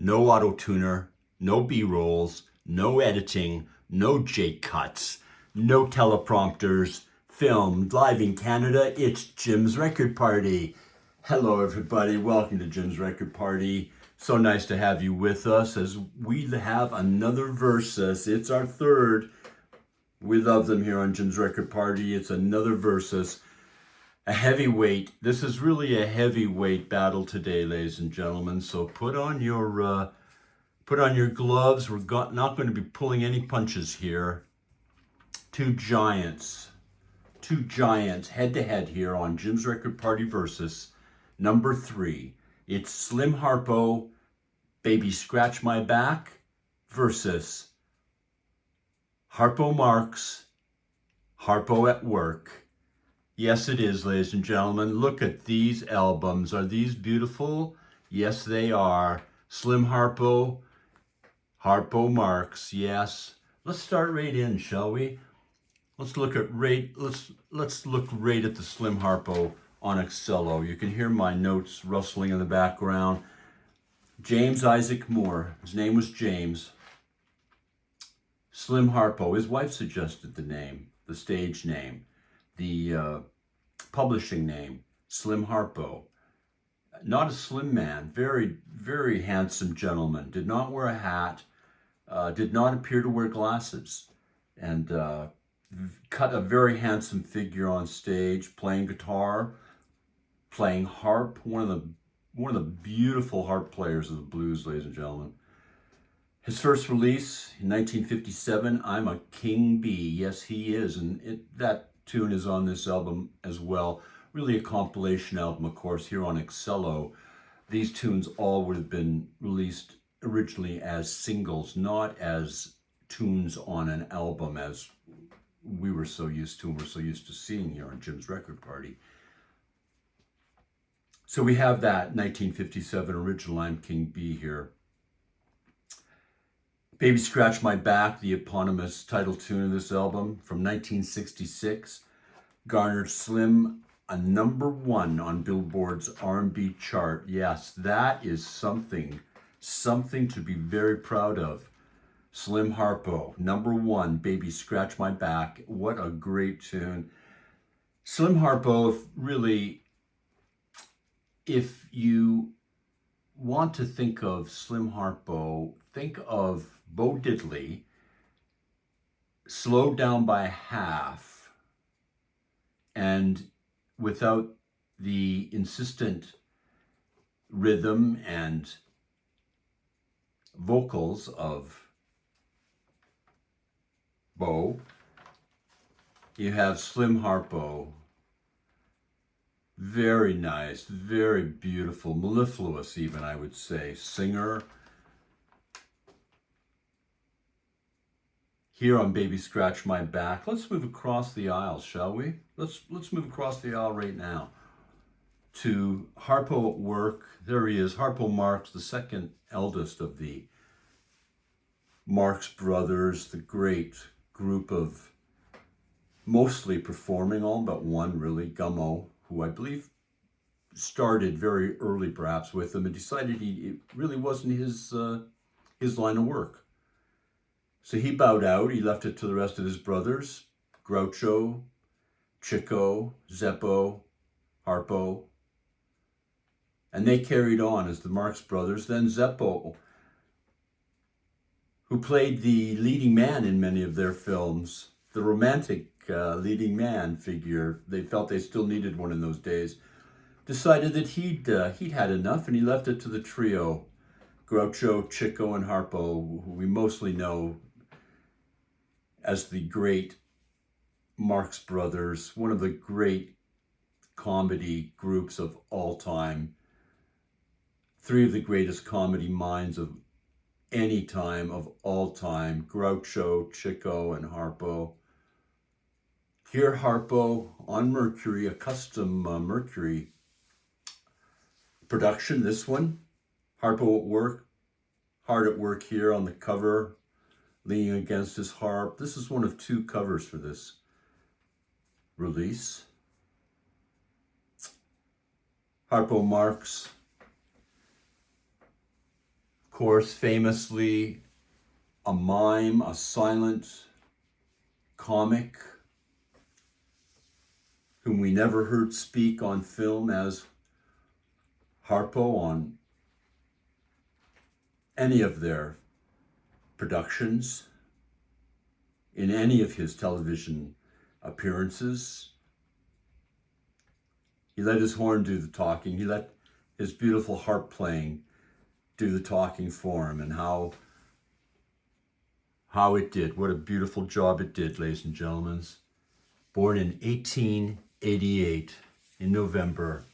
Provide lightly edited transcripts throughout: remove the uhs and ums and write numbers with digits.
no auto-tuner, no B-rolls, no editing, no J-cuts, no teleprompters, filmed live in Canada. It's Jim's Record Party. Hello everybody, welcome to Jim's Record Party. So nice to have you with us as we have another Versus. It's our third. We love them here on Jim's Record Party. It's another Versus. A heavyweight. This is really a heavyweight battle today, ladies and gentlemen. So put on your gloves. We're not going to be pulling any punches here. Two giants head to head here on Jim's Record Party Versus number 3. It's Slim Harpo, Baby Scratch My Back versus Harpo Marx, Harpo at Work. Yes, it is, ladies and gentlemen. Look at these albums. Are these beautiful? Yes, they are. Slim Harpo, Harpo Marx. Yes. Let's start right in, shall we? Let's look right at the Slim Harpo on Excello. You can hear my notes rustling in the background. James Isaac Moore. His name was James. Slim Harpo. His wife suggested the name, the stage name. The publishing name, Slim Harpo. Not a slim man, very, very handsome gentleman. Did not wear a hat, did not appear to wear glasses, and cut a very handsome figure on stage, playing guitar, playing harp. One of the beautiful harp players of the blues, ladies and gentlemen. His first release in 1957, I'm a King Bee. Yes, he is, and that tune is on this album as well. Really a compilation album, of course, here on Excello. These tunes all would have been released originally as singles, not as tunes on an album as we were so used to and we're so used to seeing here on Jim's Record Party. So we have that 1957 original I'm King Bee here. Baby Scratch My Back, the eponymous title tune of this album from 1966, garnered Slim a number 1 on Billboard's R&B chart. Yes, that is something to be very proud of. Slim Harpo, number 1, Baby Scratch My Back. What a great tune. Slim Harpo, really, if you want to think of Slim Harpo, think of Bo Diddley, slowed down by half, and without the insistent rhythm and vocals of Bo, you have Slim Harpo. Very nice, very beautiful, mellifluous even, I would say, singer. Here on Baby Scratch My Back. Let's move across the aisle, shall we? Let's move across the aisle right now to Harpo at Work. There he is, Harpo Marx, the second eldest of the Marx brothers, the great group of mostly performing, all but one really, Gummo, who I believe started very early perhaps with them and decided it really wasn't his line of work. So he bowed out. He left it to the rest of his brothers, Groucho, Chico, Zeppo, Harpo. And they carried on as the Marx brothers. Then Zeppo, who played the leading man in many of their films, the romantic leading man figure. They felt they still needed one in those days. Decided that he'd had enough, and he left it to the trio, Groucho, Chico, and Harpo, who we mostly know as the great Marx Brothers, one of the great comedy groups of all time. 3 of the greatest comedy minds of any time, of all time, Groucho, Chico, and Harpo. Here Harpo on Mercury, a custom Mercury production, this one. Harpo at Work, hard at work here on the cover, leaning against his harp. This is one of 2 covers for this release. Harpo Marx, of course, famously a mime, a silent comic whom we never heard speak on film as Harpo on any of their productions, in any of his television appearances. He let his horn do the talking. He let his beautiful harp playing do the talking for him, and how it did. What a beautiful job it did, ladies and gentlemen. Born in 1888 in November,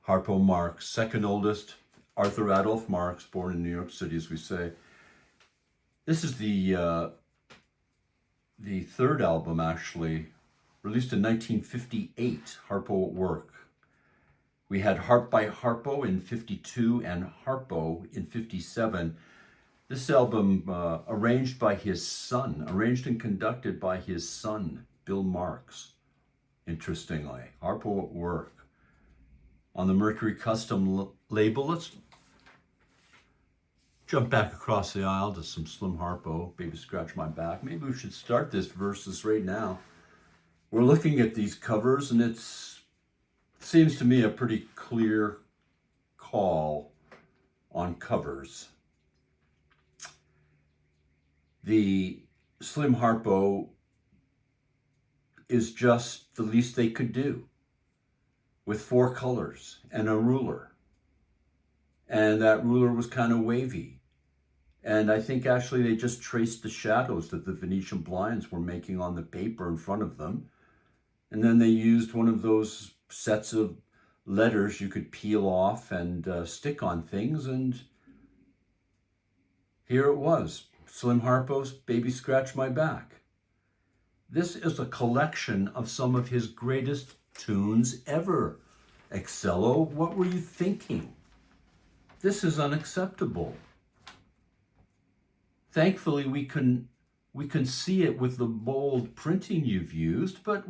Harpo Marx, second oldest, Arthur Adolph Marx, born in New York City, as we say. This is the third album, actually, released in 1958, Harpo at Work. We had Harp by Harpo in 52 and Harpo in 57. This album arranged and conducted by his son, Bill Marx, interestingly. Harpo at Work. On the Mercury Custom label, let's jump back across the aisle to some Slim Harpo, Baby Scratch My Back. Maybe we should start this versus right now. We're looking at these covers, and it seems to me a pretty clear call on covers. The Slim Harpo is just the least they could do, with 4 colors and a ruler. And that ruler was kind of wavy. And I think actually they just traced the shadows that the Venetian blinds were making on the paper in front of them. And then they used one of those sets of letters you could peel off and stick on things. And here it was, Slim Harpo's Baby Scratch My Back. This is a collection of some of his greatest tunes ever. Excello, what were you thinking? This is unacceptable. Thankfully, we can see it with the bold printing you've used, but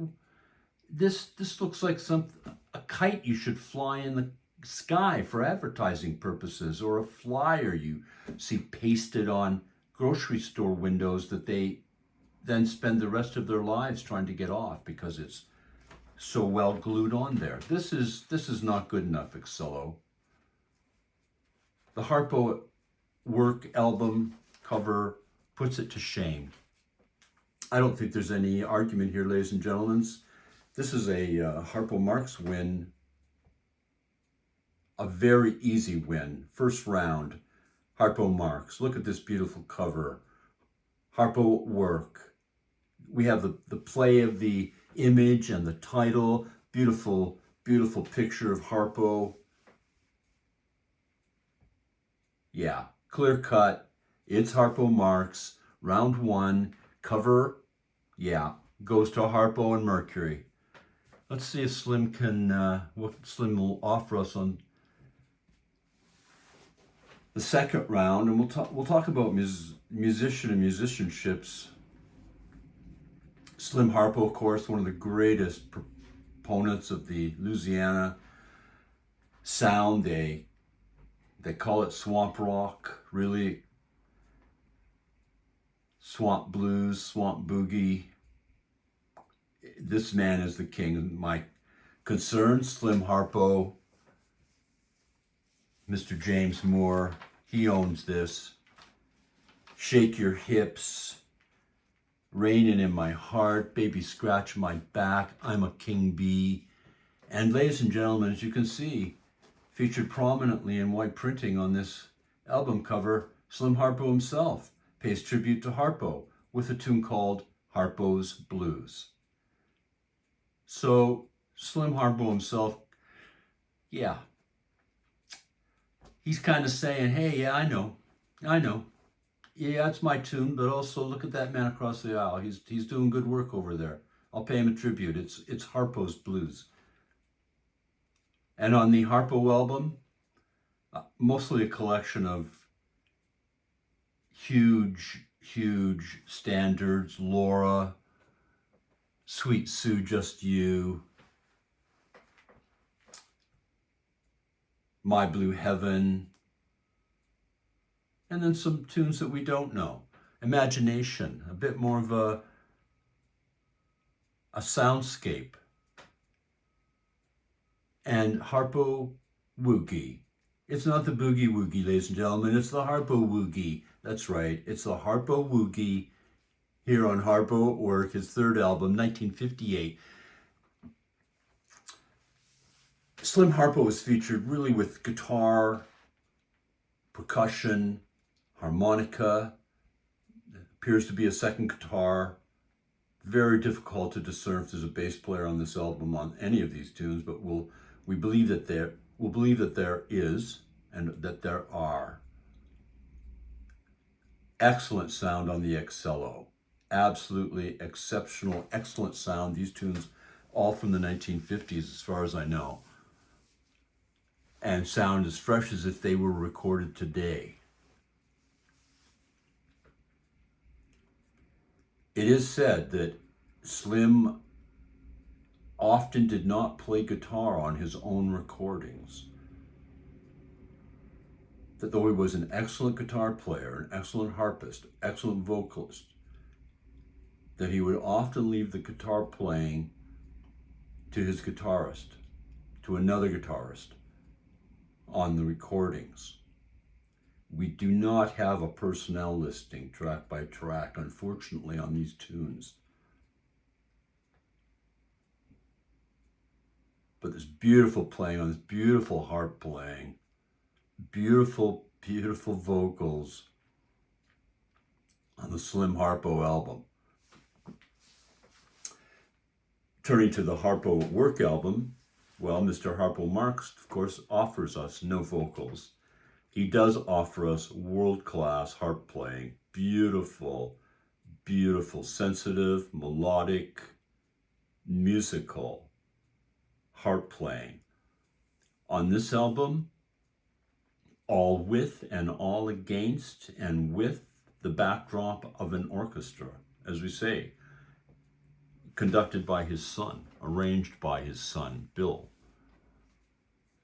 this looks like a kite you should fly in the sky for advertising purposes, or a flyer you see pasted on grocery store windows that they then spend the rest of their lives trying to get off because it's so well glued on there. This is not good enough, Excello. The Harpo at Work album cover puts it to shame. I don't think there's any argument here, ladies and gentlemen. This is a Harpo Marx win, a very easy win. First round, Harpo Marx. Look at this beautiful cover. Harpo at Work. We have the play of the image and the title. Beautiful, beautiful picture of Harpo. Yeah, clear cut. It's Harpo Marx. Round 1. Cover, yeah, goes to Harpo and Mercury. Let's see if Slim can, what Slim will offer us on the second round, and we'll talk about musician and musicianships. Slim Harpo, of course, one of the greatest proponents of the Louisiana sound. They call it swamp rock, really. Swamp blues, swamp boogie. This man is the king. My concern, Slim Harpo, Mr. James Moore, he owns this. Shake Your Hips, Raining in My Heart, Baby Scratch My Back, I'm a King Bee. And ladies and gentlemen, as you can see, featured prominently in white printing on this album cover, Slim Harpo himself pays tribute to Harpo with a tune called Harpo's Blues. So Slim Harpo himself, yeah, he's kind of saying, hey, yeah, I know. Yeah, it's my tune, but also look at that man across the aisle. He's doing good work over there. I'll pay him a tribute. It's Harpo's Blues. And on the Harpo album, mostly a collection of huge standards. Laura, Sweet Sue, Just You, My Blue Heaven, and then some tunes that we don't know. Imagination, a bit more of a soundscape. And Harpo Woogie. It's not the Boogie Woogie, ladies and gentlemen, it's the Harpo Woogie. That's right, it's the Harpo Woogie here on Harpo at Work, his third album, 1958. Slim Harpo was featured really with guitar, percussion, harmonica. There appears to be a second guitar. Very difficult to discern if there's a bass player on this album on any of these tunes, but we'll believe that there is and that there are. Excellent sound on the Excello. Absolutely exceptional, excellent sound. These tunes all from the 1950s as far as I know, and sound as fresh as if they were recorded today. It is said that Slim often did not play guitar on his own recordings. That though he was an excellent guitar player, an excellent harpist, excellent vocalist, that he would often leave the guitar playing to his guitarist, to another guitarist on the recordings. We do not have a personnel listing track by track, unfortunately, on these tunes. But there's beautiful playing on this, beautiful harp playing, beautiful, beautiful vocals on the Slim Harpo album. Turning to the Harpo at Work album, well, Mr. Harpo Marx, of course, offers us no vocals. He does offer us world-class harp playing, beautiful, beautiful, sensitive, melodic, musical harp playing. On this album, all with and all against, and with the backdrop of an orchestra, as we say, conducted by his son, arranged by his son, Bill.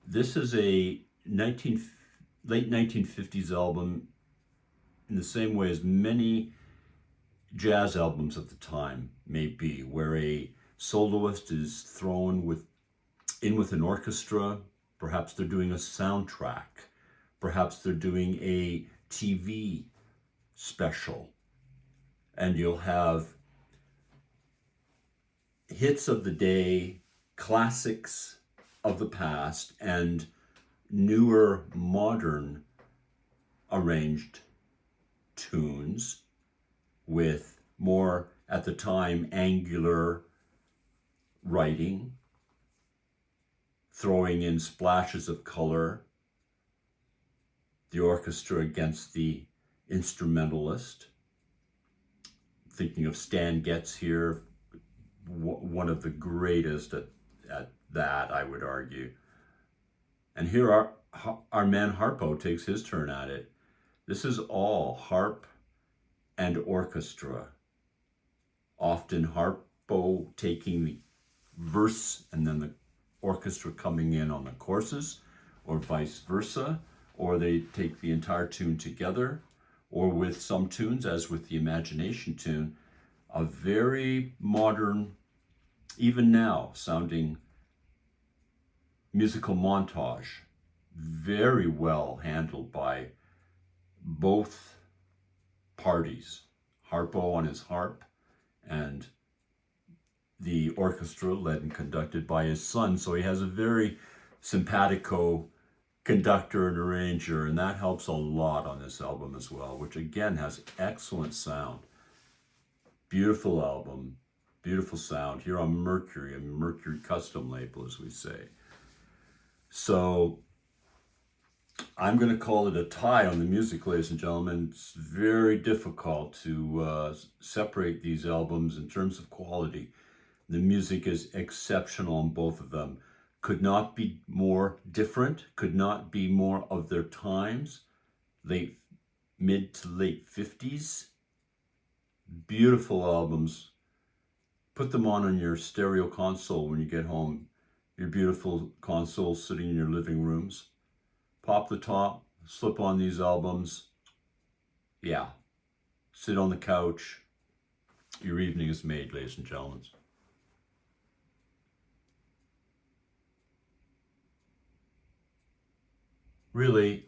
This is a late 1950s album in the same way as many jazz albums of the time may be, where a soloist is thrown in with an orchestra. Perhaps they're doing a soundtrack. Perhaps they're doing a TV special. And you'll have hits of the day, classics of the past, and newer, modern arranged tunes with more, at the time, angular writing, throwing in splashes of color, the orchestra against the instrumentalist. Thinking of Stan Getz here, one of the greatest at that, I would argue. And here our man Harpo takes his turn at it. This is all harp and orchestra. Often Harpo taking the verse and then the orchestra coming in on the choruses, or vice versa, or they take the entire tune together, or with some tunes, as with the Imagination tune, a very modern, even now, sounding musical montage, very well handled by both parties, Harpo on his harp and the orchestra led and conducted by his son. So he has a very simpatico conductor and arranger, and that helps a lot on this album as well, which again has excellent sound. Beautiful album, beautiful sound here on Mercury, a Mercury custom label, as we say. So I'm going to call it a tie on the music, ladies and gentlemen. It's very difficult to separate these albums in terms of quality. The music is exceptional on both of them. Could not be more different, could not be more of their times. Mid to late 50s. Beautiful albums. Put them on your stereo console when you get home. Your beautiful console sitting in your living rooms. Pop the top, slip on these albums. Yeah, sit on the couch. Your evening is made, ladies and gentlemen. Really,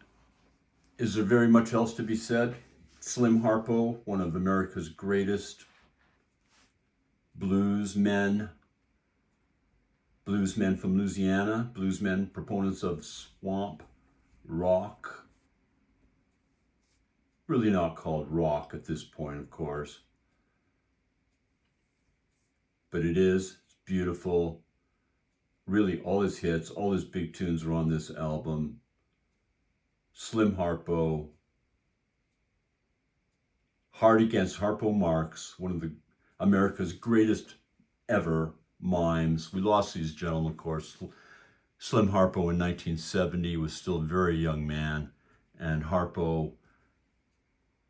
is there very much else to be said? Slim Harpo, one of America's greatest bluesmen from Louisiana, bluesmen, proponents of swamp rock. Really not called rock at this point, of course, but it is. It's beautiful. Really, all his hits, all his big tunes are on this album. Slim Harpo, hard against Harpo Marx, one of the America's greatest ever mimes. We lost these gentlemen, of course. Slim Harpo in 1970 was still a very young man, and Harpo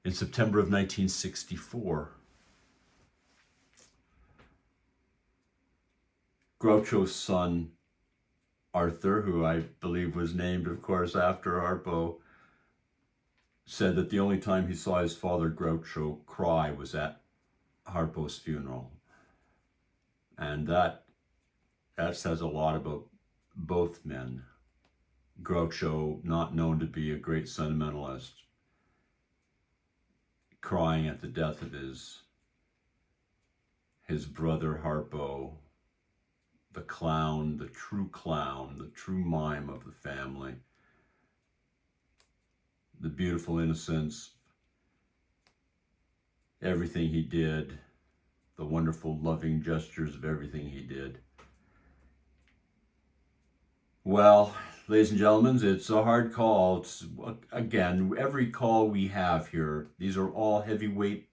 in September of 1964. Groucho's son, Arthur, who I believe was named, of course, after Harpo, said that the only time he saw his father Groucho cry was at Harpo's funeral. And that says a lot about both men. Groucho, not known to be a great sentimentalist, crying at the death of his brother Harpo, the clown, the true mime of the family, the beautiful innocence, everything he did, the wonderful loving gestures of everything he did. Well, ladies and gentlemen, it's a hard call. It's, again, every call we have here, these are all heavyweight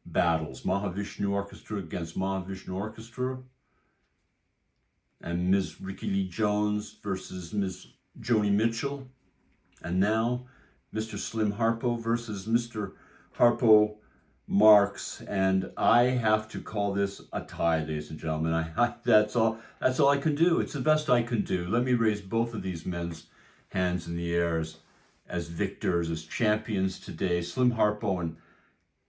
battles. Mahavishnu Orchestra against Mahavishnu Orchestra, and Ms. Ricky Lee Jones versus Ms. Joni Mitchell, and now Mr. Slim Harpo versus Mr. Harpo Marx, and I have to call this a tie, ladies and gentlemen. That's all I can do. It's the best I can do. Let me raise both of these men's hands in the air as victors, as champions today. Slim Harpo and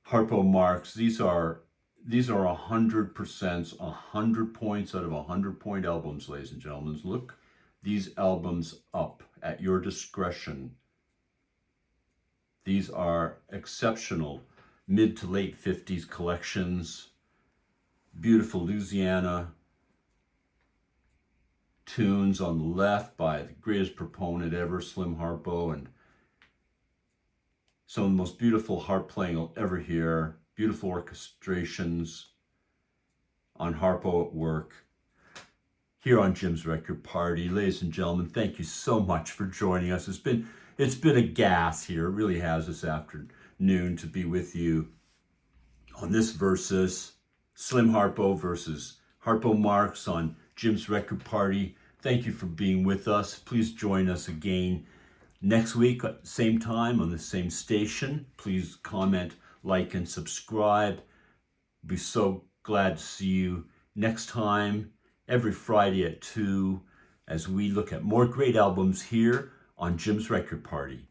Harpo Marx. These are 100%, 100 points out of 100-point albums, ladies and gentlemen. Look these albums up at your discretion. These are exceptional mid to late 50s collections, beautiful Louisiana tunes on the left by the greatest proponent ever, Slim Harpo, and some of the most beautiful harp playing you'll ever hear, beautiful orchestrations on Harpo at work here on Jim's Record Party. Ladies and gentlemen, thank you so much for joining us. It's been a gas here. It really has this afternoon to be with you on this versus Slim Harpo versus Harpo Marx on Jim's Record Party. Thank you for being with us. Please join us again next week at the same time on the same station. Please comment, like, and subscribe. Be so glad to see you next time, every Friday at 2, as we look at more great albums here on Jim's Record Party.